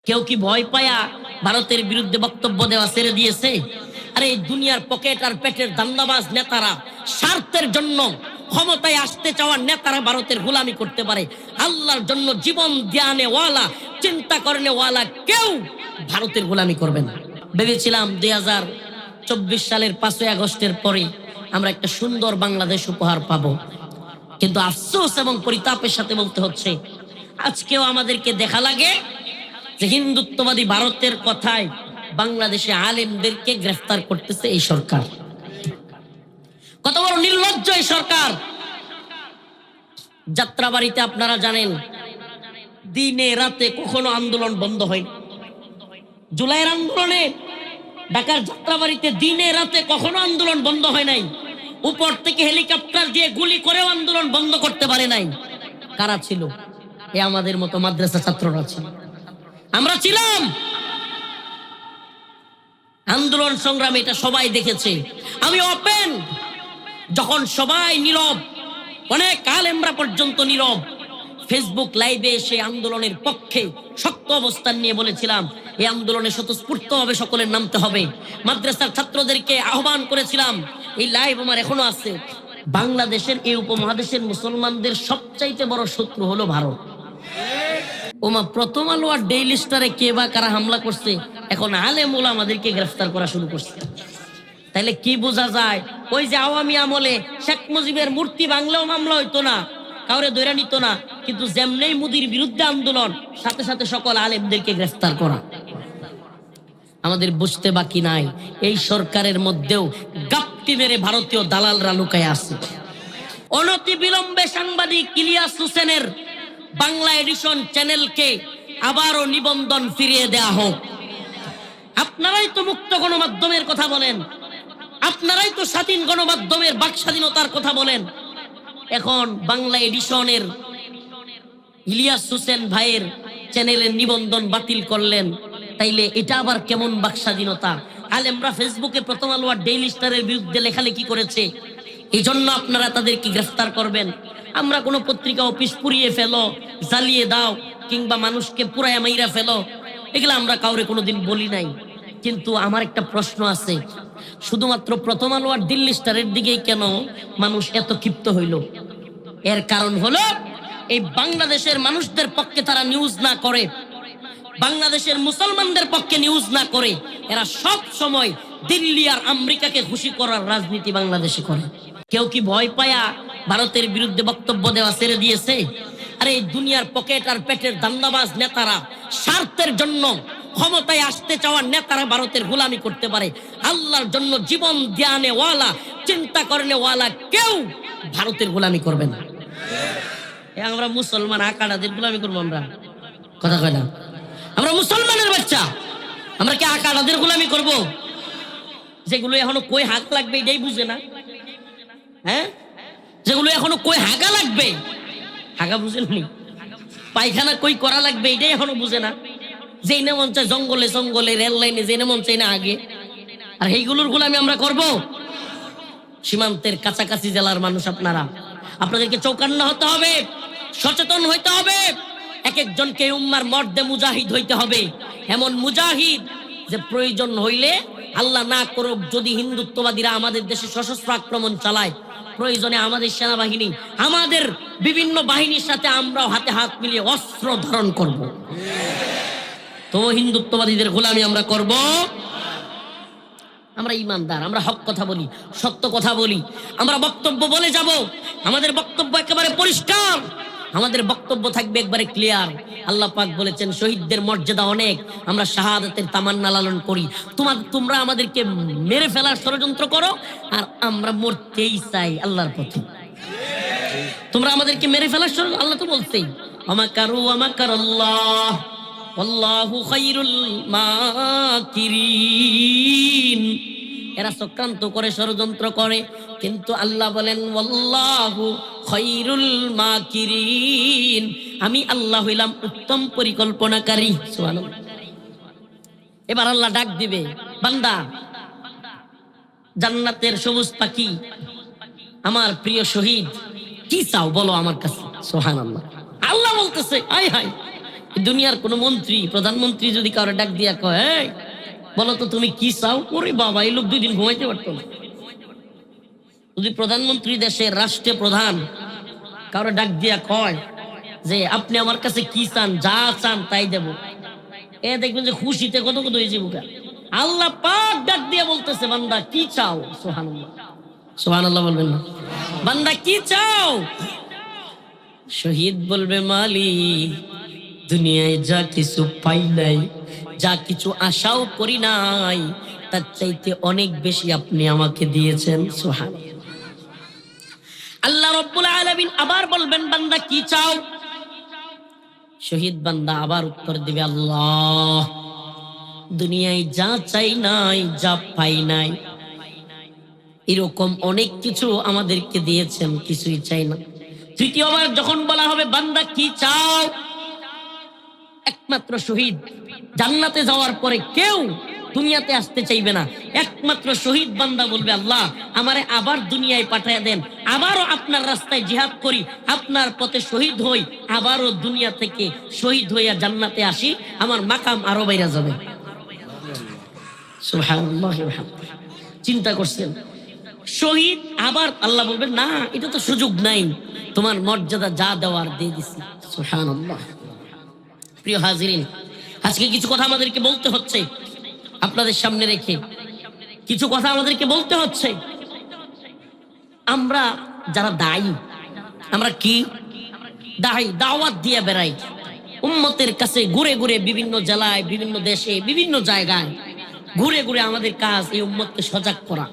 কেউ কি ভয় পায়া ভারতের বিরুদ্ধে বক্তব্য দেওয়া ছেড়ে দিয়েছে? আরে এই দুনিয়ার পকেট আর পেটের ধান্দাবাজ নেতারা স্বার্থের জন্য ক্ষমতায় আসতে চাওয়া নেতারা ভারতের গোলামি করতে পারে। আল্লাহর জন্য জীবন দেয়ানে ওয়ালা, চিন্তা করনে ওয়ালা কেউ ভারতের গোলামি করবে না। ভেবেছিলাম 2024 সালের 5ই আগস্টের পরে আমরা একটা সুন্দর বাংলাদেশ উপহার পাবো, কিন্তু আফসোস এবং পরিতাপের সাথে বলতে হচ্ছে আজকেও আমাদেরকে দেখা লাগে যে হিন্দুত্ববাদী ভারতের কথায় বাংলাদেশে আলেমদেরকে গ্রেফতার করতেছে এই সরকার। কত বড় নির্লজ্জ এই সরকার। যাত্রাবাড়িতে আপনারা জানেন দিনে রাতে কখনো আন্দোলন বন্ধ হয়নি। জুলাইয়ের আন্দোলনে ঢাকার যাত্রাবাড়িতে দিনে রাতে কখনো আন্দোলন বন্ধ হয় নাই। উপর থেকে হেলিকপ্টার দিয়ে গুলি করেও আন্দোলন বন্ধ করতে পারে নাই। কারা ছিল? এ আমাদের মতো মাদ্রাসা ছাত্ররা ছিল, আমরা ছিলাম। আন্দোলন সংগ্রামে এটা সবাই দেখেছে। আমি ওপেন, যখন সবাই নীরব, অনেক আলেমরা পর্যন্ত নীরব, ফেসবুক লাইভে এসে আন্দোলনের পক্ষে শক্ত অবস্থান নিয়ে বলেছিলাম এই আন্দোলনে স্বতঃস্ফূর্তভাবে সকলের নামতে হবে। মাদ্রাসার ছাত্রদেরকে আহ্বান করেছিলাম। এই লাইভ আমার এখনো আছে। বাংলাদেশের এই উপমহাদেশের মুসলমানদের সবচাইতে বড় শত্রু হলো ভারত। ওমা, প্রথম আলো আর ডেইলি স্টারে কে বা কারা হামলা করছে, এখন আলেম ওলামাদেরকে গ্রেফতার করা শুরু করছে। তাইলে কি বোঝা যায়? ওই যে আওয়ামী আমলে শেখ মুজিবের মূর্তি বাংলাও মামলা হইতো না, কাউরে দৈরা নিত না, কিন্তু যেমনেই মোদির বিরুদ্ধে আন্দোলন, সাথে সাথে সকল আলেমদেরকে গ্রেফতার করা। আমাদের বুঝতে বাকি নাই এই সরকারের মধ্যেও গাপ্তি মেরে ভারতীয় দালালরা লুকায় আছে। অনতি বিলম্বে সাংবাদিক ইলিয়াস হোসেনের বাংলা এডিশন চ্যানেলকে আবারও নিবন্ধন ফিরিয়ে দেয়া হোক। আপনারাই তো মুক্ত গণমাধ্যমের কথা বলেন, আপনারাই তো স্বাধীন গণমাধ্যমের বাক স্বাধীনতার কথা বলেন। এখন বাংলা এডিশনের ইলিয়াস হোসেন ভাইয়ের চ্যানেলের নিবন্ধন বাতিল করলেন, তাইলে এটা আবার কেমন বাক স্বাধীনতা? আলেমরা ফেসবুকে প্রথম আলো আর ডেইলি স্টারের বিরুদ্ধে লেখালেখি করেছে, এই জন্য আপনারা তাদেরকে গ্রেফতার করবেন। আমরা কোনো পত্রিকা অফিস পুড়িয়ে ফেলো, জ্বালিয়ে দাও, কিংবা মানুষকে পুরায় মাইরা ফেলো, এগুলো আমরা কাউরে কোনোদিন বলি নাই। কিন্তু আমার একটা প্রশ্ন আছে, শুধুমাত্র প্রথম আলো আর দিল্লি স্টারের দিকেই কেন মানুষ এত ক্ষিপ্ত হইল? এর কারণ হলো এই বাংলাদেশের মানুষদের পক্ষে তারা নিউজ না করে, বাংলাদেশের মুসলমানদের পক্ষে নিউজ না করে, এরা সব সময় দিল্লি আর আমেরিকাকে খুশি করার রাজনীতি বাংলাদেশে করে। কেউ কি ভয় পায়া ভারতের বিরুদ্ধে বক্তব্য দেওয়া ছেড়ে দিয়েছে? আরে এই দুনিয়ার পকেট আর পেটের ধান্দাবাজ নেতারা স্বার্থের জন্য ক্ষমতায় আসতে চাওয়া নেতারা ভারতের গোলামি করতে পারে। আল্লাহর জন্য জীবন দেয়ানে ওয়ালা, চিন্তা করনে ওয়ালা কেউ ভারতের গোলামি করবে না। আমরা মুসলমান আকাড়াদের গোলামি করবো? আমরা কথা কয় না, আমরা মুসলমানের বাচ্চা, আমরা কি আকাড়াদের গোলামি করব? যেগুলো এখনো কই হাঁক লাগবে এটাই বুঝে না, হ্যাঁ, যেগুলো এখনো কই হাগা লাগবে, হাগা বুঝেননি, পায়খানা কই করা লাগবে এটাই এখনো বুঝে না। যেই না মন চায় জঙ্গলে জঙ্গলে, রেল লাইনে যেই না মন চাই না আগে, আর এইগুলোর গোলামি আমরা করব? সীমান্তের কাছাকাছি জেলার মানুষ আপনারা, আপনাদেরকে চৌকান্না হতে হবে, সচেতন হইতে হবে। এক একজনকে উম্মার মর্দে মুজাহিদ হইতে হবে, এমন মুজাহিদ যে প্রয়োজন হইলে আল্লাহ না করুক যদি হিন্দুত্ববাদীরা আমাদের দেশে সশস্ত্র আক্রমণ চালায়, প্রয়োজনে আমাদের সেনাবাহিনী, আমাদের বিভিন্ন বাহিনীর সাথে আমরাও হাতে হাত মিলিয়ে অস্ত্র ধারণ করব। তো হিন্দুত্ববাদীদের গোলামি আমরা করব? আমরা ইমানদার, আমরা হক কথা বলি, সত্য কথা বলি, আমরা বক্তব্য বলে যাব। আমাদের বক্তব্য একেবারে পরিষ্কার, আমাদের বক্তব্য থাকবে একবারে ক্লিয়ার। আল্লাহ পাক বলেছেন শহীদদের মর্যাদা অনেক, আমরা শাহাদাতের তামান্না লালন করি। তোমরা আমাদেরকে মেরে ফেলার ষড়যন্ত্র করো, আর আমরা মরতেই চাই আল্লাহর পথে। তোমরা আমাদেরকে মেরে ফেলার ষড়যন্ত্র, আল্লাহ তো বলছেই আমাকারু আমাকারাল্লাহ আল্লাহু খায়রুল মাকিরিন। এরা চক্রান্ত করে, ষড়যন্ত্র করে, কিন্তু আল্লাহ বলেন ওয়াল্লাহু খায়রুল মাকিরিন, আমি আল্লাহ হইলাম উত্তম পরিকল্পনাকারী। সুবহানাল্লাহ। এবার আল্লাহ ডাক দিবে, বান্দা, জান্নাতের সবুজ পাখি, আমার প্রিয় শহীদ, কি চাও বলো আমার কাছে। সুবহানাল্লাহ। আল্লাহ বলতেছে, আয় হায়, দুনিয়ার কোন মন্ত্রী প্রধানমন্ত্রী যদি কারো ডাক দিয়া কয়, এই বলো তো তুমি কি চাও, ওরে বাবা এই লোক 2 দিন ঘুমাইতে পারতো না। যদি প্রধানমন্ত্রী দেশের রাষ্ট্রের প্রধান কারো ডাক দিয়া কয় যে আপনি আমার কাছে কি চান, যা চান তাই দেব, এ দেখবেন যে খুশিতে কত কত হয়েছে বুকা। আল্লাহ পাক ডাক দিয়া বলতেছে, বান্দা কি চাও? সুবহানাল্লাহ, সুবহানাল্লাহ বলবেন না? বান্দা কি চাও? শহীদ বলবে, মালিক দুনিয়ায় যা কিছু পাই নাই, যা কিছু আশাও করি নাই, তার চাইতে অনেক বেশি আপনি আমাকে দিয়েছেন। সুবহানাল্লাহ। আল্লাহ রাব্বুল আলামিন আবার বলবেন, বান্দা কি চাও? শহীদ বান্দা আবার উত্তর দিবে, আল্লাহ দুনিয়ায় যা চাই নাই, যা পাই নাই, এরকম অনেক কিছু আমাদেরকে দিয়েছেন, কিছুই চাই না। তৃতীয়বার যখন বলা হবে, বান্দা কি চাও? একমাত্র শহীদ জান্নাতে যাওয়ার পরে কেউ দুনিয়াতে আসতে চাইবে না। একমাত্র শহীদ বান্দা বলবে, আল্লাহ আমারে আবার দুনিয়ায় পাঠায় দেন, আবারও আপনার রাস্তায় জিহাদ করি, আপনার পথে শহীদ হই, আবারও দুনিয়া থেকে শহীদ হইয়া জান্নাতে আসি, আমার মাকাম আরো বাইরে যাবে। সুবহানাল্লাহ। চিন্তা করছেন শহীদ, আবার আল্লাহ বলবেন, না এটা তো সুযোগ নাই, তোমার মর্যাদা যা দেওয়ার দিয়ে দিছি। সুবহানাল্লাহ। প্রিয় হাজিরিন, আজকে কিছু কথা আমাদেরকে বলতে হচ্ছে, আপনাদের সামনে রেখে কিছু কথা আমাদেরকে বলতে হচ্ছে। আমরা যারা দায়ী, আমরা কি দায়ী, দাওয়াত দিয়ে বেড়াই উম্মতের কাছে, ঘুরে ঘুরে বিভিন্ন জেলায়, বিভিন্ন দেশে, বিভিন্ন জায়গায় ঘুরে ঘুরে আমাদের কাজ এই উম্মতকে সজাগ করা,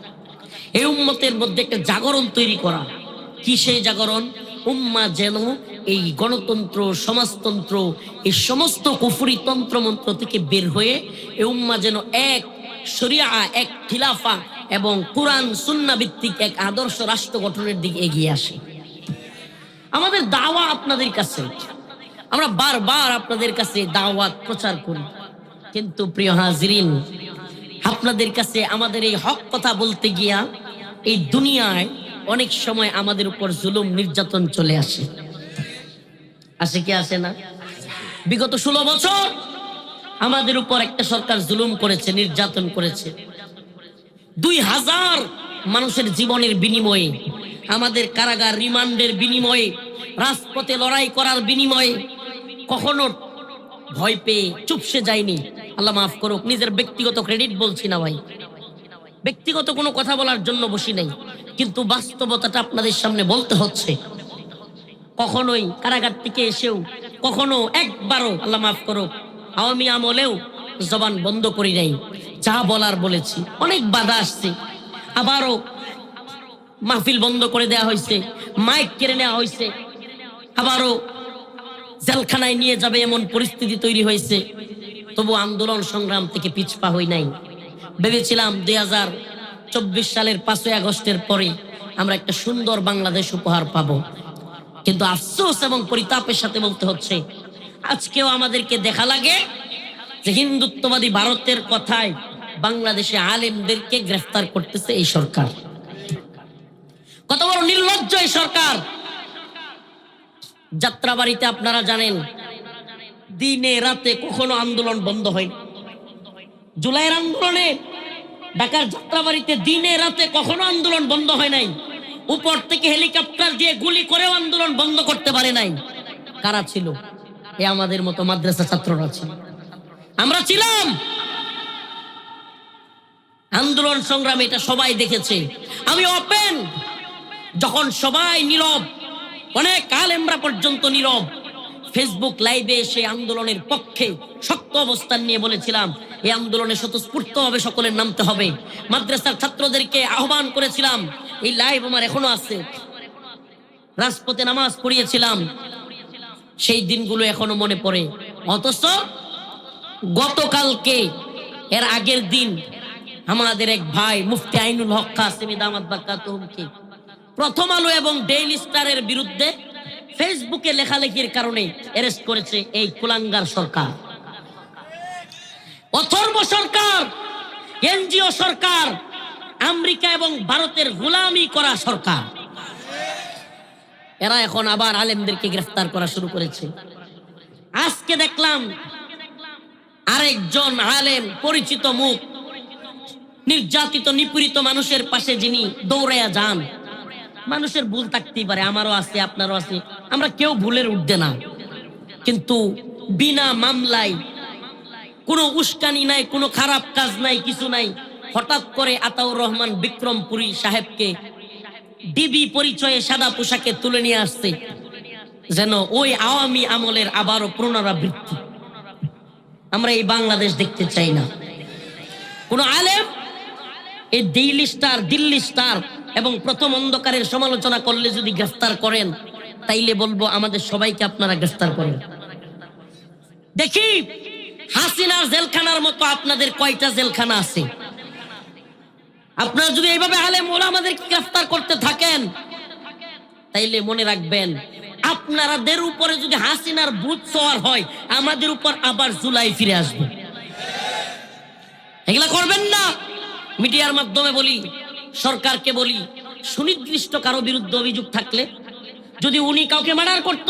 এই উম্মতের মধ্যে একটা জাগরণ তৈরি করা। কি সেই জাগরণ? উম্মাহ যেন এই গণতন্ত্র, সমাজতন্ত্র, এই সমস্ত কুফরি তন্ত্র মন্ত্র থেকে বের হয়ে এই উম্মাহ যেন এক শরিয়া, এক খিলাফা এবং কুরআন সুন্নাহ ভিত্তিক এক আদর্শ রাষ্ট্র গঠনের দিকে এগিয়ে আসে। আমাদের দাওয়া আপনাদের কাছে, আমরা বারবার আপনাদের কাছে দাওয়াত প্রচার করি, কিন্তু প্রিয় হাজিরিন, আপনাদের কাছে আমাদের এই হক কথা বলতে গিয়া এই দুনিয়ায় অনেক সময় আমাদের উপর জুলুম নির্যাতন চলে আসে। আসে কি আসে না? বিগত 16 বছর আমাদের উপর একটা সরকার জুলুম করেছে, নির্যাতন করেছে। 2000 মানুষের জীবনের বিনিময়ে, আমাদের কারাগার রিমান্ডের বিনিময়ে, রাজপথে লড়াই করার বিনিময়ে কখনো ভয় পেয়ে চুপসে যায়নি। আল্লাহ মাফ করুক, নিজের ব্যক্তিগত ক্রেডিট বলছি না ভাই, ব্যক্তিগত কোনো কথা বলার জন্য বসি নাই, কিন্তু বাস্তবতাটা আপনাদের সামনে বলতে হচ্ছে। কখনোই কারাগার থেকে এসেও কখনো একবারও, আল্লাহ মাফ করুক, আওয়ামী আমলেও জবান বন্ধ করি নাই, যা বলার বলেছি। অনেক বাধা আসছে, আবারও মাহফিল বন্ধ করে দেওয়া হয়েছে, মাইক কেড়ে নেওয়া হয়েছে, আবারও জেলখানায় নিয়ে যাবে এমন পরিস্থিতি তৈরি হয়েছে। তবু আন্দোলন সংগ্রাম থেকে পিছপা হই নাই। ভেবেছিলাম 2024 সালের 5ই আগস্টের পরে আমরা একটা সুন্দর বাংলাদেশ উপহার পাবো, কিন্তু আফসোস এবং পরিতাপের সাথে বলতে হচ্ছে, আজকেও আমাদেরকে দেখা লাগে যে হিন্দুত্ববাদী ভারতের কথায় বাংলাদেশে আলেমদেরকে গ্রেফতার করতেছে এই সরকার। কত বড় নির্লজ্জ এই সরকার! যাত্রাবাড়িতে আপনারা জানেন দিনে রাতে কখনো আন্দোলন বন্ধ হয়নি। জুলাইয়ের আন্দোলনে ঢাকার যাত্রাবাড়িতে দিনে রাতে কখনো আন্দোলন বন্ধ হয় নাই। উপর থেকে হেলিকপ্টার দিয়ে গুলি করেও আন্দোলন বন্ধ করতে পারে নাই। কারা ছিল? এ আমাদের মতো মাদ্রাসা ছাত্ররা ছিল, আমরা ছিলাম। আন্দোলন সংগ্রাম এটা সবাই দেখেছে। আমি ওপেন, যখন সবাই নীরব, অনেক আলেমরা পর্যন্ত নীরব, ফেসবুক লাইভে এসে আন্দোলনের পক্ষে শক্ত অবস্থান নিয়ে বলেছিলাম, এই আন্দোলনে স্বতঃস্ফূর্তভাবে সকলের নামতে হবে। মাদ্রাসার ছাত্রদেরকে আহ্বান করেছিলাম, এই লাইভ আমার এখনো আছে। রাজপথে নামাজ পড়িয়েছিলাম, সেই দিনগুলো এখনো মনে পড়ে। অথচ গতকালকে, এর আগের দিন, আমাদের এক ভাই মুফতি আইনুল হক কাসেমি দামাত বারকাতুহুকে প্রথম আলো এবং ডেইলি স্টারের বিরুদ্ধে ফেসবুকে লেখালেখির কারণে অ্যারেস্ট করেছে এই কুলাঙ্গার সরকার, অথর্ব সরকার, এনজিও সরকার, আমেরিকা এবং ভারতের গোলামি করা সরকার। এরা এখন আবার আলেমদেরকে গ্রেফতার করা শুরু করেছে। আজকে দেখলাম আরেকজন আলেম, পরিচিত মুখ, নির্যাতিত নিপীড়িত মানুষের পাশে যিনি দৌড়াইয়া যান। মানুষের ভুল থাকতেই পারে, আমারও আছে, আপনারও আছে, আমরা কেউ ভুলের ঊর্ধ্বে না, কিন্তু বিনা মামলায়, কোনো উস্কানি নাই, কোনো খারাপ কাজ নাই, কিছু নাই, হঠাৎ করে আতাউর রহমান বিক্রমপুরী সাহেবকে ডিবি পরিচয়ে সাদা পোশাকে তুলে নিয়ে আসছে, যেন ওই আওয়ামী আমলের আবারও পুনরাবৃত্তি। আমরা এই বাংলাদেশ দেখতে চাই না। কোন আলেম এই ডেইলি স্টার, দিল্লি স্টার এবং প্রথম অন্ধকারের সমালোচনা করলে যদি গ্রেফতার করেন, তাইলে বলবো আমাদের সবাইকে আপনারা গ্রেফতার করেন। দেখি হাসিনার জেলখানার মতো আপনাদের কয়টা জেলখানা আছে। আপনারা যদি এইভাবে আলেম ওলামাদেরকে গ্রেফতার করতে থাকেন, তাইলে মনে রাখবেন আপনাদের উপরে যদি হাসিনার ভূত সওয়ার হয়, আমাদের উপর আবার জুলাই ফিরে আসবে। এগুলা করবেন না। মিডিয়ার মাধ্যমে বলি, সরকারকে বলি, সুনির্দিষ্ট কারো বিরুদ্ধে অভিযোগ থাকলে, যদি উনি কাউকে মার্ডার করত,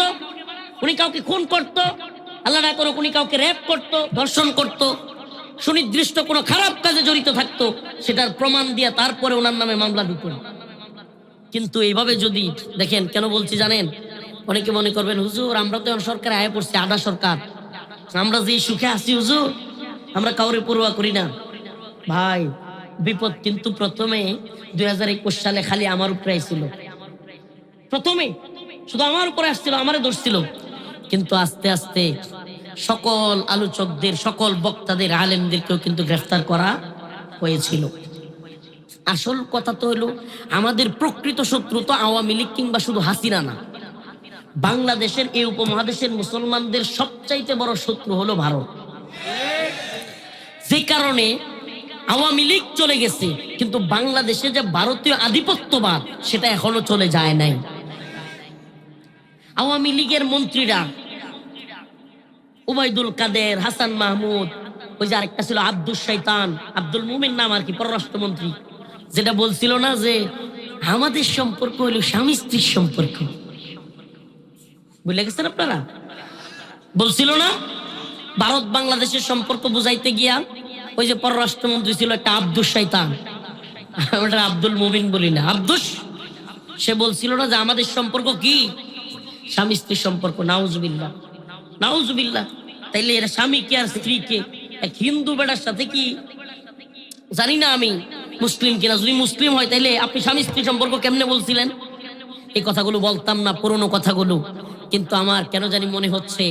উনি কাউকে খুন করত, আল্লাহ না করুক উনি কাউকে রেপ করত, ধর্ষণ করত, সুনির্দিষ্ট কোনো খারাপ কাজে জড়িত থাকতো, সেটার প্রমাণ দিয়ে তারপরে ওনার নামে মামলা দিত। কিন্তু এইভাবে যদি দেখেন, কেন বলছি জানেন? অনেকে মনে করবেন হুজুর আমরা তো এখন সরকারে আয় পড়ছি, আধা সরকার, আমরা যে সুখে আছি হুজুর, আমরা কাউরে পরোয়া করি না। ভাই, বিপদ কিন্তু প্রথমে 2021 সালে খালি আমার উপরে আসছিল, প্রথমে শুধু আমার উপরে আসছিল, আমারে ধরছিল, কিন্তু আস্তে আস্তে সকল আলোচকদের, সকল বক্তাদের, আলেমদেরকেও কিন্তু গ্রেফতার করা হয়েছিল। আসল কথা তো হলো, আমাদের প্রকৃত শত্রু তো আওয়ামী লীগ কিংবা শুধু হাসিনা না, বাংলাদেশের এই উপমহাদেশের মুসলমানদের সবচাইতে বড় শত্রু হলো ভারত। যে কারণে আওয়ামী লীগ চলে গেছে, কিন্তু বাংলাদেশে যে ভারতীয় আধিপত্যবাদ সেটা এখনো চলে যায় নাই। আওয়ামী লীগের মন্ত্রীরা উবাইদুল কাদের, হাসান মাহমুদ, ওই যে আরেকটা ছিল আব্দুল শৈতান, আব্দুল মুমিন নাম আর কি, পররাষ্ট্রমন্ত্রী, যেটা বলছিল না যে আমাদের সম্পর্ক হলো স্বামী স্ত্রীর সম্পর্ক, বুঝলে গেছেন আপনারা? বলছিল না ভারত বাংলাদেশের সম্পর্ক বুঝাইতে গিয়া ওই যে পররাষ্ট্রমন্ত্রী ছিল একটা আব্দুল শৈতান, আমরা আব্দুল মুমিন বলি না, আব্দুস, সে বলছিল না যে আমাদের সম্পর্ক কি স্বামী স্ত্রীর সম্পর্ক। নাউজুবিল্লাহ, নাউজুবিল্লাহ। তাইলে এরা স্বামী কে আর স্ত্রী কে? এক হিন্দু বেটার সাথে কি, জানি না আমি মুসলিম কিনা, যদি মুসলিম হয় তাইলে আপনি স্বামী স্ত্রী সম্পর্ক কেমনে বলছিলেন? এই কথাগুলো বলতাম না, পুরনো কথাগুলো, কিন্তু আমার কেন জানি মনে হচ্ছে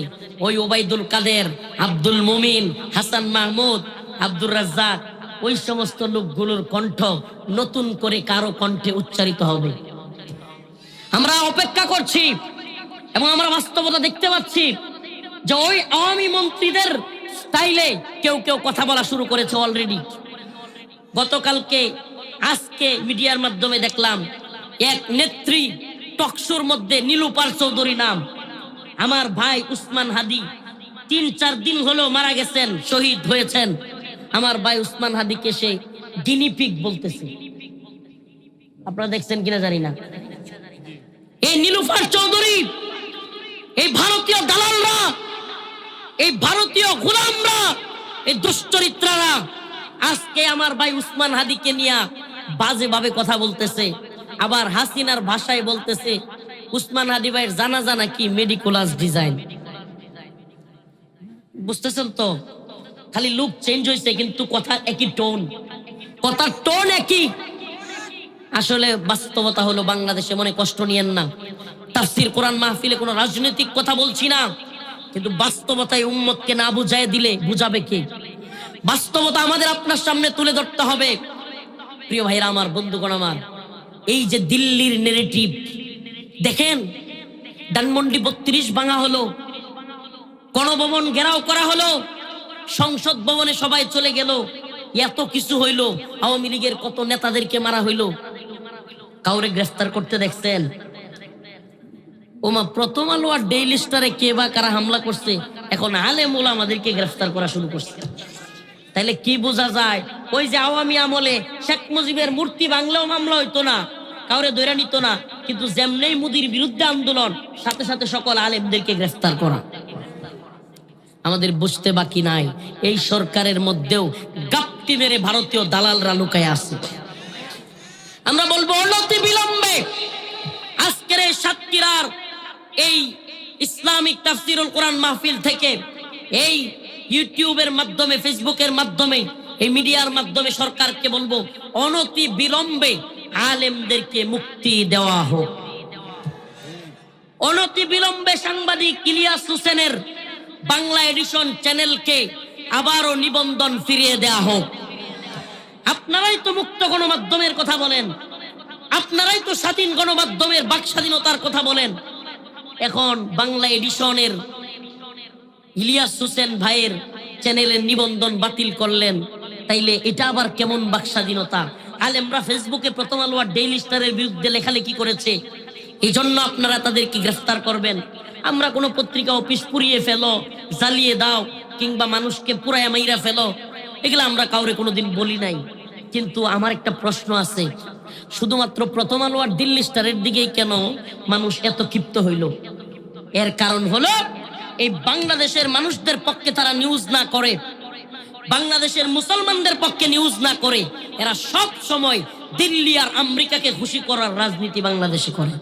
ওই ওবাইদুল কাদের, আব্দুল মুমিন, হাসান মাহমুদ, আব্দুর রাজ্জাক, ওই সমস্ত লোকগুলোর কণ্ঠ নতুন করে কারো কণ্ঠে উচ্চারিত হবে। আমরা অপেক্ষা করছি এবং আমরা বাস্তবতা দেখতে পাচ্ছি যে ওই আওয়ামী মন্ত্রীদের স্টাইলে কেউ কেউ কথা বলা শুরু করেছে অলরেডি। গতকালকে, আজকে মিডিয়ার মাধ্যমে দেখলাম এক নেত্রী টকশোর মধ্যে, নীলুপার চৌধুরী নাম, আমার ভাই উসমান হাদি 3-4 দিন হলো মারা গেছেন, শহীদ হয়েছেন, আমার ভাই উসমান হাদিকে সে গিনিপিগ বলতেছে। আপনারা দেখছেন কিনা জানি না। এই নীলুফার চৌধুরী, এই ভারতীয় দালালরা, এই ভারতীয় গোলামরা, এই দুশ্চরিত্রারা আজকে আমার ভাই উসমান হাদিকে নিয়ে বাজে ভাবে কথা বলতেছে। আবার হাসিনার ভাষায় বলতেছে উসমান হাদি ভাইয়ের জানাজা নাকি মেডিকুলাস ডিজাইন। বুঝতেছেন তো? খালি লুক চেঞ্জ হয়েছে, কিন্তু কথা একই, টোন, কথার টোন একই। আসলে বাস্তবতা হলো, বাংলাদেশে মনে কষ্ট নিয়েন না, তাফসীর কোরআন মাহফিলে কোনো রাজনৈতিক কথা বলছি না, কিন্তু বাস্তবতায় উম্মতকে না বুঝায় দিলে বুঝাবে কে? বাস্তবতা আমাদের আপনার সামনে তুলে ধরতে হবে। প্রিয় ভাইরা আমার, বন্ধুগণ আমার, এই যে দিল্লির নেগেটিভ দেখেন, ধানমন্ডি 32 ভাঙা হলো, গণভবন ঘেরাও করা হলো, সংসদ ভবনে সবাই চলে গেল, এত কিছু হইলো, আওয়ামী লীগের কত নেতাদেরকে মারা হইলো, কাউরে গ্রেফতার করতে দেখছেন? ওমা, প্রথম আলো আর ডেইলি স্টারে কে বা কারা হামলা করছে, এখন আলেম ওলামাদেরকে গ্রেফতার করা শুরু করছে। তাইলে কি বোঝা যায়? ওই যে আওয়ামী আমলে শেখ মুজিবের মূর্তি ভাঙলেও মামলা হইতো না, কাউরে ধরে নিত না, কিন্তু যেমনেই মোদির বিরুদ্ধে আন্দোলন, সাথে সাথে সকল আলেমদেরকে গ্রেফতার করা। আমাদের বুঝতে বাকি নাই এই সরকারের মধ্যেও গাপ্পি মেরে ভারতীয় দালালরা লুকায় আছে। আমরা বলবো অনতি বিলম্বে আজকের এই সাতক্ষীরার এই ইসলামিক তাফসীরুল কোরআন মাহফিল থেকে, এই ইউটিউবের মাধ্যমে, ফেসবুকের মাধ্যমে, এই মিডিয়ার মাধ্যমে সরকারকে বলবো অনতি বিলম্বে আলেমদেরকে মুক্তি দেওয়া হোক। অনতি বিলম্বে সাংবাদিক ইলিয়াস হোসেনের বাংলা এডিশন চ্যানেলকে আবারও নিবন্ধন ফিরিয়ে দেওয়া হোক। আপনারাই তো মুক্ত গণমাধ্যমের কথা বলেন, আপনারাই তো স্বাধীন গণমাধ্যমের বাক স্বাধীনতার কথা বলেন। এখন বাংলা এডিশনের ইলিয়াস হোসেন ভাইয়ের চ্যানেলের নিবন্ধন বাতিল করলেন, তাইলে এটা আবার কেমন বাক স্বাধীনতা? আলেমরা ফেসবুকে প্রথম আলো আর ডেইলি স্টারের বিরুদ্ধে লেখালেখি করেছে, এই জন্য আপনারা তাদেরকে গ্রেফতার করবেন। আমরা কোনো পত্রিকা অফিস পুড়িয়ে ফেলো, জ্বালিয়ে দাও, কিংবা মানুষকে পুরায় মাইরা ফেলো, এগুলো আমরা কাউরে কোনোদিন বলি নাই। কিন্তু আমার একটা প্রশ্ন আছে, শুধুমাত্র প্রথম আলো আর দিল্লি স্টারের দিকেই কেন মানুষ এত ক্ষিপ্ত হইল? এর কারণ হলো এই বাংলাদেশের মানুষদের পক্ষে তারা নিউজ না করে, বাংলাদেশের মুসলমানদের পক্ষে নিউজ না করে, এরা সব সময় দিল্লি আর আমেরিকাকে খুশি করার রাজনীতি বাংলাদেশে করে।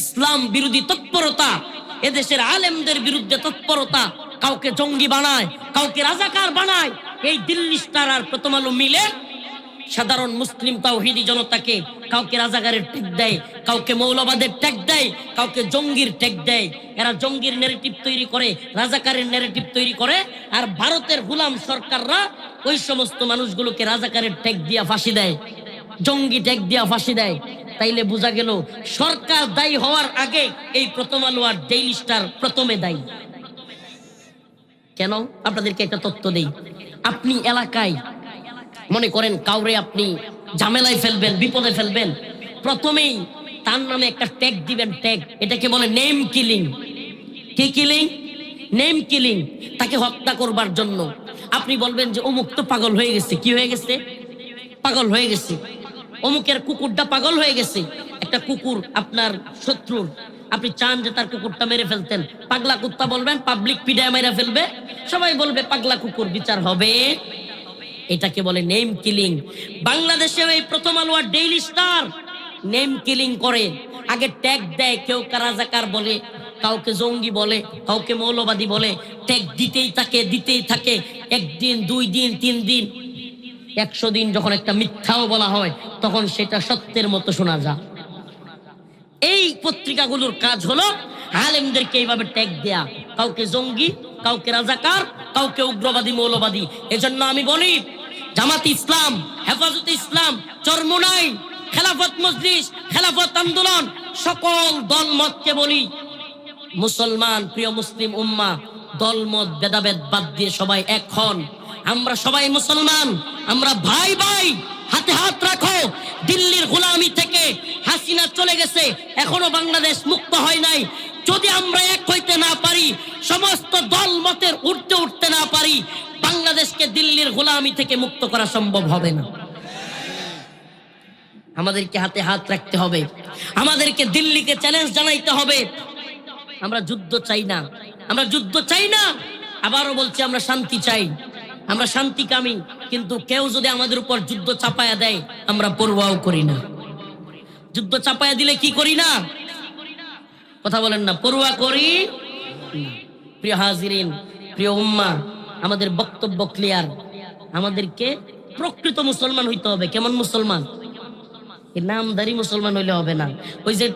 ইসলাম বিরোধী তৎপরতা, এদেশের আলেমদের বিরুদ্ধে তৎপরতা, কাউকে জঙ্গি বানায়, কাউকে রাজাকার বানায়। এই দিল্লি স্টার আর প্রথম আলো মিলে সাধারণ মুসলিম তাওহীদি জনতাকে কাউকে রাজাকারের ট্যাগ দেয়, কাউকে মৌলবাদের ট্যাগ দেয়, কাউকে জঙ্গির ট্যাগ দেয়। এরা জঙ্গির ন্যারেটিভ তৈরি করে, রাজাকারের ন্যারেটিভ তৈরি করে, আর ভারতের গোলাম সরকাররা ওই সমস্ত মানুষগুলোকে রাজাকারের ট্যাগ দিয়া ফাঁসি দেয়, জঙ্গি ট্যাগ দিয়া ফাঁসি দেয়। তাইলে বোঝা গেল সরকার দায়ী হওয়ার আগে এই প্রথম আলো আর ডেইলি স্টার প্রথমে দায়ী। কেন? আপনাদেরকে একটা তথ্য দেই। আপনি এলাকায় মনে করেন কাউরে আপনি ঝামেলায় ফেলবেন, বিপদে ফেলবেন, প্রথমেই তার নামে একটা ট্যাগ দিবেন, ট্যাগ। এটাকে বলে নেম কিলিং। কি কিলিং? Name killing. তাকে হত্যা করবার জন্য আপনি বলবেন যে অমুক তো পাগল হয়ে গেছে। কি হয়ে গেছে? পাগল হয়ে গেছে। অমুকের কুকুরটা পাগল হয়ে গেছে। একটা কুকুর আপনার শত্রুর, আপনি চান যে তার কুকুরটা মেরে ফেলতেন, পাগলা কুত্তা বলবেন, পাবলিক পিডায় মেরে ফেলবে, সবাই বলবে পাগলা কুকুর, বিচার হবে। এটাকে বলে নেম কিলিং। বাংলাদেশে এই প্রথম আলো আর ডেইলি স্টার নেম কিলিং করে। আগে ট্যাগ দেয়, কেউ রাজাকার বলে, কাউকে জঙ্গি বলে, কাউকে মৌলবাদী বলে, ট্যাগ দিতেই থাকে, দিতেই থাকে। একদিন, 2 দিন, 3 দিন, 100 দিন যখন একটা মিথ্যাও বলা হয়, তখন সেটা সত্যের মতো শোনা যায়। এই পত্রিকাগুলোর কাজ হলো আলেমদেরকে এইভাবে ট্যাগ দেয়া, কাউকে জঙ্গি, কাউকে রাজাকার, কাউকে উগ্রবাদী, মৌলবাদী। এজন্য আমি বলি জামাত ইসলাম, হেফাজতে ইসলাম, চরমোনাই, খেলাফত মজলিস, খেলাফত আন্দোলন, সকল দলমতকে বলি, মুসলমান, প্রিয় মুসলিম উম্মাহ, দলমত ভেদাভেদ বাদ দিয়ে সবাই এক হন। আমরা সবাই মুসলমান, আমরা ভাই ভাই, হাতে হাত রাখো। দিল্লির গোলামি থেকে হাসিনা চলে গেছে, এখনো বাংলাদেশ মুক্ত হয় নাই। যদি আমরা এক হইতে না পারি, সমস্ত দল মতের উঠতে উঠতে না পারি, বাংলাদেশকে দিল্লির গোলামি থেকে মুক্ত করা সম্ভব হবে না। আমাদেরকে হাতে হাত রাখতে হবে, আমাদেরকে দিল্লিকে চ্যালেঞ্জ জানাইতে হবে। আমরা যুদ্ধ চাই না, আমরা যুদ্ধ চাই না। আবারও বলছি, আমরা শান্তি চাই, আমরা শান্তিকামী। কিন্তু কেউ যদি আমাদের উপর যুদ্ধ চাপায়া দেয়, আমরা পরোয়াও করি না। যুদ্ধ চাপায়া দিলে কি করি না? কথা বলেন না, পরোয়া করি। প্রিয় হাজিরিন, প্রিয় উম্মাহ, আমাদের বক্তব্য ক্লিয়ার। আমাদেরকে প্রকৃত মুসলমান হইতে হবে। কেমন মুসলমান? এই নামদারি মুসলমান হইলে হবে না। ওই যে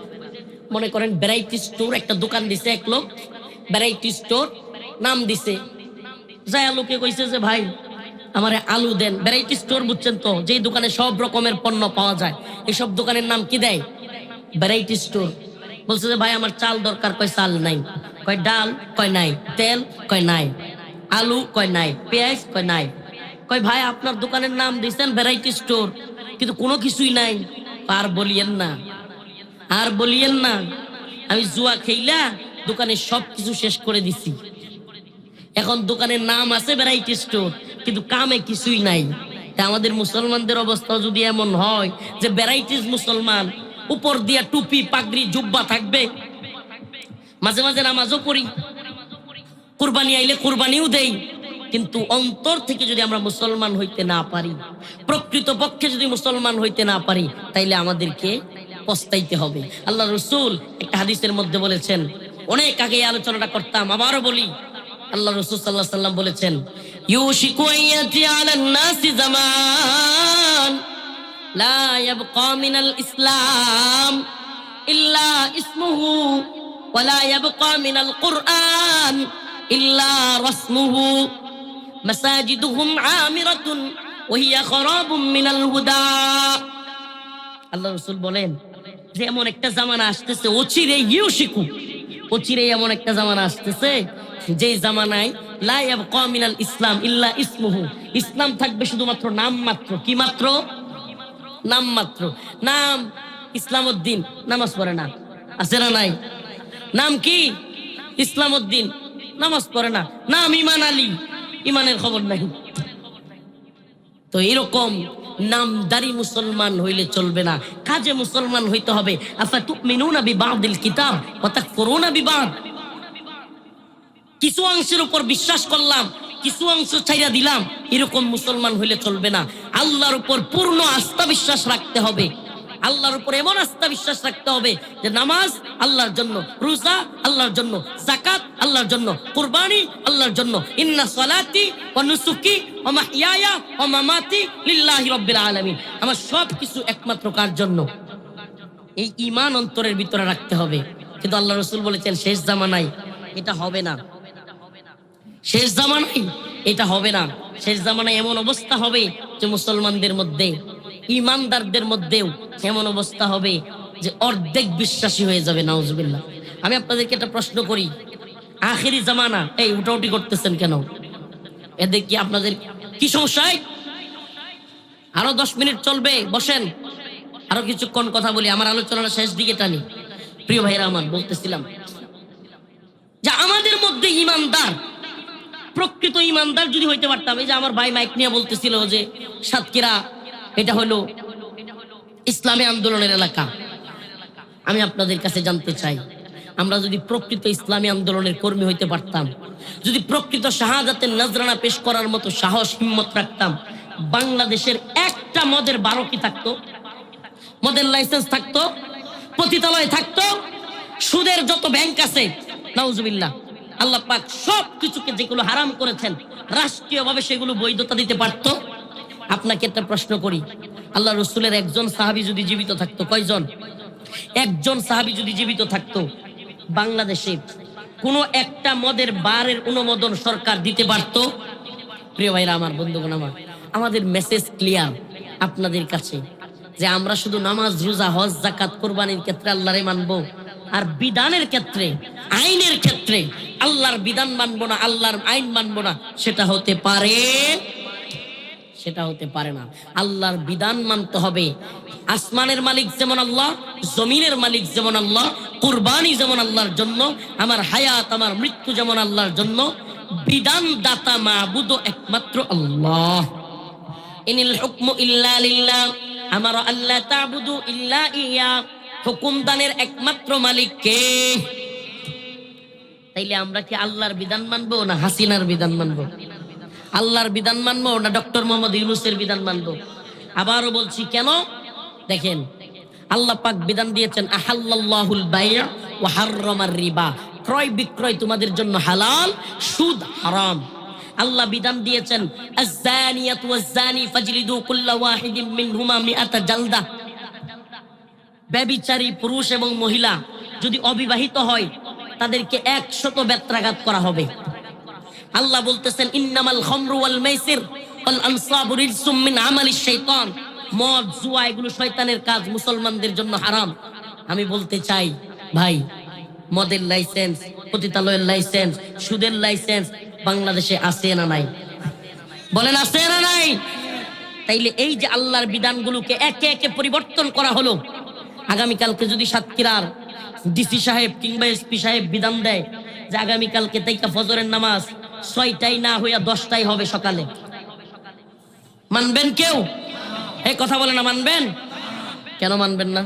মনে করেন ভ্যারাইটি স্টোর একটা দোকান দিছে এক লোক, ভ্যারাইটি স্টোর নাম দিছে, যায় লোকে কইছে যে ভাই আমারে আলু দেন। ভ্যারাইটি স্টোর বুঝছেন তো, যেই দোকানে সব রকমের পণ্য পাওয়া যায়, এইসব দোকানের নাম কি দেয়? Variety store. বলছে যে ভাই আমার চাল দরকার, কয় চাল নাই, কয় ডাল, কয় নাই, তেল, কয় নাই, আলু, কয় নাই, পেঁয়াজ, কয় নাই। কয় ভাই আপনার দোকানের নাম দিয়েছেন ভ্যারাইটি স্টোর, কিন্তু কোনো কিছুই নাই। আর বলিয়েন না, আর বলিয়েন না, আমি জুয়া খেইলা দোকানে সব কিছু শেষ করে দিছি। এখন দোকানের নাম আছে ভ্যারাইটি স্টোর, কিন্তু কামে কিছুই নাই। তা আমাদের মুসলমানদের অবস্থা যদি এমন হয় যে ভ্যারাইটিস মুসলমান, উপর দিয়া টুপি, পাগড়ি, জুব্বা থাকবে, মাঝে মাঝে নামাজও পড়ি, কুরবানি আইলে কুরবানিও দেই, কিন্তু অন্তর থেকে যদি আমরা মুসলমান হইতে না পারি, প্রকৃত পক্ষে যদি মুসলমান হইতে না পারি, তাইলে আমাদেরকে পস্তাইতে হবে। আল্লাহ রাসূল একটা হাদিসের মধ্যে বলেছেন, অনেক আগে এই আলোচনাটা করতাম, আবারও বলি। আল্লাহ রাসূল সাল্লাল্লাহু আলাইহি ওয়াসাল্লাম বলেছেন, ইউশিকু আইয়াতি আলান নাসি জামান লা ইয়াবকা মিনাল ইসলাম ইল্লা ইসমুহু ওয়া লা ইয়াবকা মিনাল কুরআন ইল্লা রাসমুহু মাসাজিদুহুম আমিরাতুন ওয়া হিয়া খারাবুম মিনাল হুদা। আল্লাহ রাসূল বলেন যে এমন একটা জামানা আসতেছে, অচিরে এমন একটা জামানা আসতেছে, যে জামানায় লা ইয়াবকা মিনাল ইসলাম ইল্লা ইসমুহু, ইসলাম থাকবে শুধুমাত্র নাম মাত্র। কি মাত্র? নাম মাত্র। নাম ইসলামউদ্দিন, নামাজ পড়ে না, আছে না নাই? নাম কি? ইসলামউদ্দিন, নামাজ পড়ে না। নাম ইমান আলী, ইমানের খবর নাই। তো এরকম নামদারি মুসলমান হইলে চলবে না, কাজে মুসলমান হইতে হবে। আফাতুমিনুনা বিবাদিল কিতাব ওয়া তাকফুরুনা বিবাদ, কিছু অংশের উপর বিশ্বাস করলাম, কিছু অংশ ছাইড়া দিলাম, এরকম মুসলমান হইলে চলবে না। আল্লাহর উপর পূর্ণ আস্থা বিশ্বাস রাখতে হবে। আল্লাহর উপর এমন আস্থা বিশ্বাস রাখতে হবে যে নামাজ আল্লাহর জন্য, রোজা আল্লাহর জন্য, যাকাত আল্লাহর জন্য, কুরবানি আল্লাহর জন্য। ইন্না সলাতি ওয়া নুসুকি ওয়া মাহইয়ায়া ওয়া মামাতি লিল্লাহি রাব্বিল আলামিন, আমার সব কিছু একমাত্র কার জন্য? এই ঈমান অন্তরের ভিতরে রাখতে হবে। কিন্তু আল্লাহ রাসূল বলেছেন শেষ জামানায় এটা হবে না, শেষ জামানায় এটা হবে না। শেষ জামানায় এমন অবস্থা হবে যে মুসলমানদের মধ্যে, ঈমানদারদের মধ্যেও এমন অবস্থা হবে যে অর্ধেক বিশ্বাসী হয়ে যাবে। নাউজুবিল্লাহ। আমি আপনাদেরকে একটা প্রশ্ন করি, আখেরি জামানা, এই উঠাউটি করতেছেন কেন? এদের কি আপনাদের কি সমস্যা? আরো 10 মিনিট চলবে, বসেন, আরো কিছুক্ষণ কথা বলি, আমার আলোচনাটা শেষ দিকে টানি। প্রিয় ভাইরা আমার, বলতেছিলাম যে আমাদের মধ্যে ঈমানদার, প্রকৃত ঈমানদার যদি হইতে পারতাম। এই যে আমার ভাই মাইক নিয়ে বলতেছিল যে সাতক্ষীরা এটা হলো ইসলামী আন্দোলনের এলাকা। আমি আপনাদের কাছে জানতে চাই, আমরা যদি প্রকৃত ইসলামী আন্দোলনের কর্মী হইতে পারতাম, যদি প্রকৃত শাহাদাতের নজরানা পেশ করার মতো সাহস হিম্মত রাখতাম, বাংলাদেশের একটা মদের বারোটি থাকতো, মদের লাইসেন্স থাকতো, পতিতালয় থাকতো, সুদের যত ব্যাংক আছে, নাউজুবিল্লাহ, আল্লাহ পাক সব কিছুকে যেগুলো হারাম করেছেন রাষ্ট্রীয়ভাবে সেগুলো বৈধতা দিতে পারত। আপনাকে একটা প্রশ্ন করি, আল্লাহ রাসূলের একজন সাহাবী যদি জীবিত থাকতো, কয়জন? একজন সাহাবী যদি জীবিত থাকতো, বাংলাদেশে কোনো একটা মদের বারের অনুমোদন সরকার দিতে পারত? প্রিয় ভাইরা আমার, বন্ধুগণ আমার, আমাদের মেসেজ ক্লিয়ার আপনাদের কাছে যে আমরা শুধু নামাজ, রোজা, হজ, যাকাত, কুরবানির ক্ষেত্রে আল্লাহরে মানবো, আর বিধানের ক্ষেত্রে, আইনের ক্ষেত্রে আল্লাহর বিধান মানবো না, আল্লাহর আইন মানবো না, সেটা হতে পারে? সেটা হতে পারে না। আল্লাহর বিধান মানতে হবে। আসমানের মালিক যেমন আল্লাহ, জমিনের মালিক যেমন আল্লাহ, কুরবানি যেমন আল্লাহর জন্য, আমার হায়াত, আমার মৃত্যু যেমন আল্লাহর জন্য, বিধান দাতা মাবুদ একমাত্র আল্লাহ। ইনিল হুকমু ইল্লা লিল্লাহ, আমারা আল্লাহ তা'বুদু ইল্লা ইয়া, হুকুম দানের একমাত্র মালিক কে? তাইলে আমরা কি আল্লাহর বিধান মানবো না হাসিনার বিধান মানবো? আল্লাহর বিধান মানবো না ডক্টর মোহাম্মদ ইউনূসের বিধান মানবো? আবারও বলছি, কেন? দেখেন, আল্লাহ পাক বিধান দিয়েছেন, আহাল্লাল্লাহুল বাই'a ওয়া হাররামার রিবা, ক্রয় বিক্রয় তোমাদের জন্য হালাল, সুদ হারাম। আল্লাহ বিধান দিয়েছেন, আয-যানিয়াতু ওয়াজ-যানি ফাজলিদু কুল্লা ওয়াহিদিন মিনহুমা মিআতা জালদা, ব্যভিচারী পুরুষ এবং মহিলা যদি অবিবাহিত হয় তাদেরকে 100 বেত্রাঘাত করা হবে। আল্লাহ বলতেছেন, ইন্নামাল খামরু ওয়াল মাইসির ওয়াল আনসাবু রিজসুম মিন আমালিশ শাইতান, মদ, জুয়া এগুলো শয়তানের কাজ, মুসলমানদের জন্য হারাম। আমি বলতে চাই ভাই, মদের লাইসেন্স, পতিতালয়ের লাইসেন্স, সুদের লাইসেন্স বাংলাদেশে আছে না নাই? বলেন আছে না নাই? তাইলে এই যে আল্লাহর বিধানগুলোকে একে একে পরিবর্তন করা হলো, আগামীকালকে যদি সাতক্ষীরার ডিসি সাহেব কিংবা এসপি সাহেব বিধান দেয় যে আগামীকালকে তাইকা ফজরের নামাজ 6টায় না হইয়া 10টায় হবে সকালে, মানবেন কেউ? এই কথা বলে না, মানবেন? কেন মানবেন না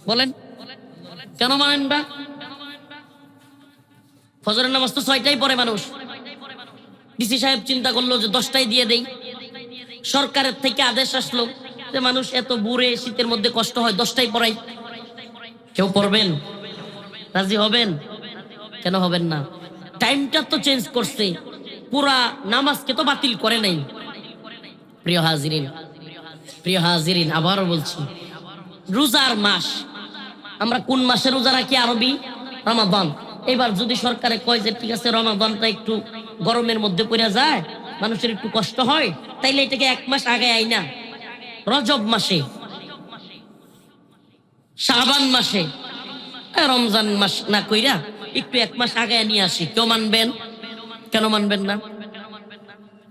বলেন? কেন মানেন না? ফজরের নামাজ তো 6টায় পড়ে মানুষ। ডিসি সাহেব চিন্তা করলো যে 10টায় দিয়ে দেই। সরকারের থেকে আদেশ আসলো যে মানুষ এত বুড়ে শীতের মধ্যে কষ্ট হয়, 10টায় পড়াই। কেউ পড়বেন? রাজি হবেন? কেন হবেন না? টাইমটা তো চেঞ্জ করছে, পুরা নামাজকে তো বাতিল করে নাই। প্রিয় হাজিরিন, আবারও বলছি, রোজার মাস, আমরা কোন মাসে রোজা রাখি? আরবি রমাদান। এবার যদি সরকারে কয় যে ঠিক আছে রমাদানটা একটু গরমের মধ্যে পড়ে যায়, মানুষের একটু কষ্ট হয়, তাইলে এটাকে 1 মাস আগে আইনা রজব মাসে, শাবান মাসে, রমজান মাস না কইরা একটু 1 মাস আগে নিয়ে আসি। কেউ মানবেন? কেন মানবেন না?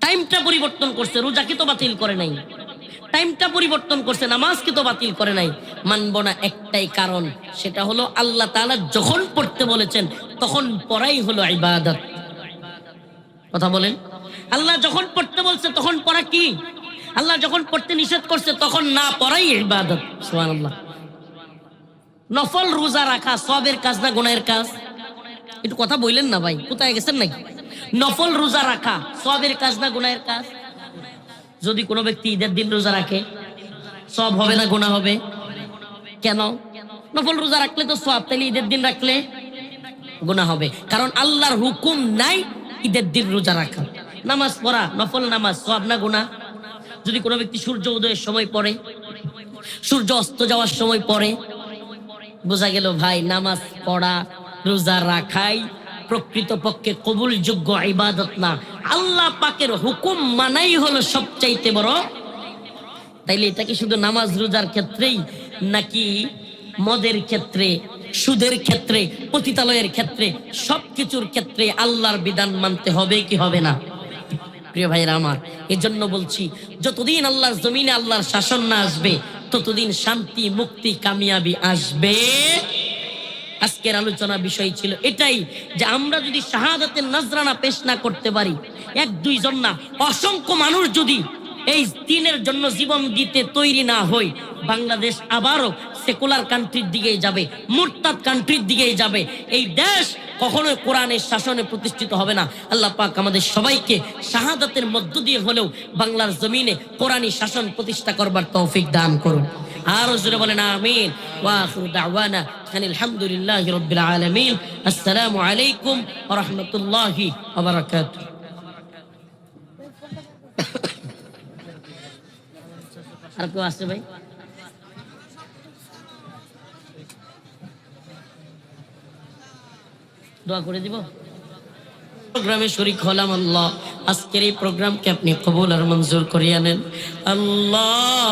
টাইমটা পরিবর্তন করছে, রোজাকে তো বাতিল করে নাই। টাইমটা পরিবর্তন করছে, নামাজকে তো বাতিল করে নাই। মানব না একটাই কারণ, সেটা হলো আল্লাহ তাআলা যখন পড়তে বলেছেন তখন পড়াই হলো ইবাদত। কথা বলেন, আল্লাহ যখন পড়তে বলছে তখন পড়া কি? আল্লাহ যখন পড়তে নিষেধ করছে তখন না পড়াই ইবাদত। সুবহানাল্লাহ। নফল রোজা রাখা সওয়াবের কাজ না গুনাহের কাজ? একটু কথা বললেন না ভাই, কোথায় গেছেন নাকি? নফল রোজা রাখা সওয়াবের কাজ না গুনাহের কাজ? যদি কোনো ব্যক্তি ঈদের দিন রোজা রাখে, সওয়াব হবে না গুনাহ হবে? কেন? নফল রোজা রাখলে তো সওয়াব, তাহলে ঈদের দিন রাখলে গুনাহ হবে। কারণ আল্লাহর হুকুম নাই ঈদের দিন রোজা রাখা। নামাজ পড়া, নফল নামাজ, সওয়াব না গুনাহ? যদি কোনো ব্যক্তি সূর্য উদয়ের সময় পড়ে, সূর্য অস্ত যাওয়ার সময় পড়ে, বোঝা গেল ভাই নামাজ পড়া, রোজা রাখাই প্রকৃতপক্ষে কবুলযোগ্য ইবাদত না। আল্লাহ পাকের হুকুম মানাই হলো সবচাইতে বড়। তাইলে এটা কি শুধু নামাজ রোজার ক্ষেত্রেই, নাকি মদের ক্ষেত্রে, সুদের ক্ষেত্রে, পতিতালয়ের ক্ষেত্রে, সবকিছুর ক্ষেত্রে আল্লাহর বিধান মানতে হবে কি হবে না? প্রিয় ভাইরা আমার, এজন্য বলছি, যতদিন আল্লাহর জমিনে আল্লাহর শাসন না আসবে ততদিন শান্তি, মুক্তি, কামিয়াবি আসবে। আজকের আলোচনা বিষয় ছিল এটাই, যে আমরা যদি শাহাদাতের নজরানা পেশ না করতে পারি, 1-2 জন না, অসংখ্য মানুষ যদি এই দিনের জন্য জীবন দিতে তৈরি না হই, বাংলাদেশ আবারও সেকুলার কান্ট্রির দিকে যাবে, মুরতাদ কান্ট্রির দিকে যাবে। এই দেশ কখনোই কোরআনের শাসনে প্রতিষ্ঠিত হবে না। আল্লাহ পাক আমাদের সবাইকে শাহাদাতের মধ্য দিয়ে হলেও বাংলার জমিনে কোরআনী শাসন প্রতিষ্ঠা করবার তৌফিক দান করুন। আর জোরে বলেন আমিন। ওয়া আখিরু দাওয়ানা আলহামদুলিল্লাহি রাব্বিল আলামিন। আসসালামু আলাইকুম ওয়া রাহমাতুল্লাহি ওয়া বারাকাতুহু। আর কেউ আছে ভাই? দোয়া করে দিব। প্রোগ্রামে শরীক হলাম আল্লাহ, আজকের এই প্রোগ্রামকে আপনি কবুল আর মঞ্জুর করিয়া নেন আল্লাহ।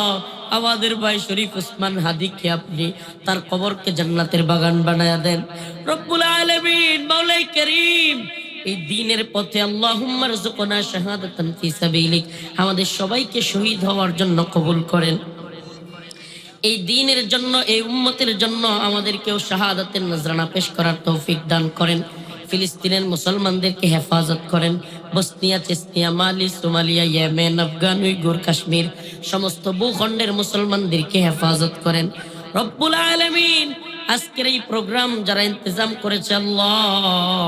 আমাদের ভাই শরীফ ওসমান হাদিকে আপনি তার কবরকে জান্নাতের বাগান বানায়া দেন রব্বুল আলামিন। মাওলাই করিম, এই দ্বীনের পথে আল্লাহুম্মা রযুকনা শাহাদাতান ফি সাবিলিক, আমাদের সবাইকে শহীদ হওয়ার জন্য কবুল করেন। এই দ্বীনের জন্য, এই উম্মতের জন্য আমাদেরকেও শাহাদাতের নজরানা পেশ করার তৌফিক দান করেন। ফিলিস্তিনের মুসলমানদেরকে হেফাজত করেন। Bosnia, Chechnya, Mali, Somalia, Yemen, Afghan, Uyghur, Kashmir সমস্ত ভূখণ্ডের মুসলমানদেরকে হেফাজত করেন রব্বুল আলামিন। আজকের এই প্রোগ্রাম যারা ইন্তজাম করেছে আল্লাহ,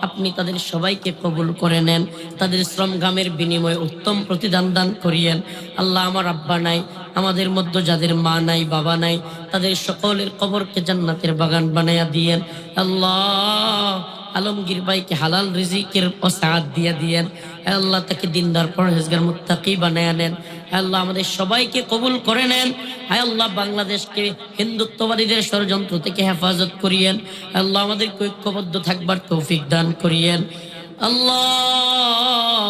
আপনি তাদের সবাইকে কবুল করে নেন, তাদের শ্রম ঘামের বিনিময়ে উত্তম প্রতিদান দান করিয়েন আল্লাহ। আমার আব্বা নাই, আমাদের মধ্যে যাদের মা নাই, বাবা নাই, তাদের সকলের কবরকে জান্নাতের বাগান বানায়া দিয়েন আল্লাহ। আলমগীর ভাইকে হালাল রিজিকের ওসাআত দিয়ে দিয়েন আল্লাহ, তাকে দিনদার পরহেজগার মুত্তাকি বানায়া নেন আল্লাহ। আমাদের সবাইকে কবুল করে নেন আল্লাহ। বাংলাদেশকে হিন্দুত্ববাদীদের ষড়যন্ত্র থেকে হেফাজত করিয়েন আল্লাহ। আমাদেরকে ঐক্যবদ্ধ থাকবার তৌফিক দান করিয়েন আল্লাহ।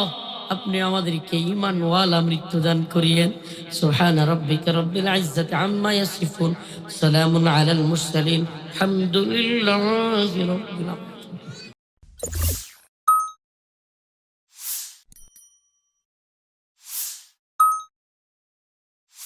আপনি আমাদেরকে ঈমান ওয়ালা মৃত্যু দান করিয়েন। সুবহানা রাব্বিকা রাব্বিল ইজ্জাতি আম্মা ইয়াসিফুন, সালামুন আলাল মুরসালিন, আলহামদুলিল্লাহি রাব্বিল আলামিন।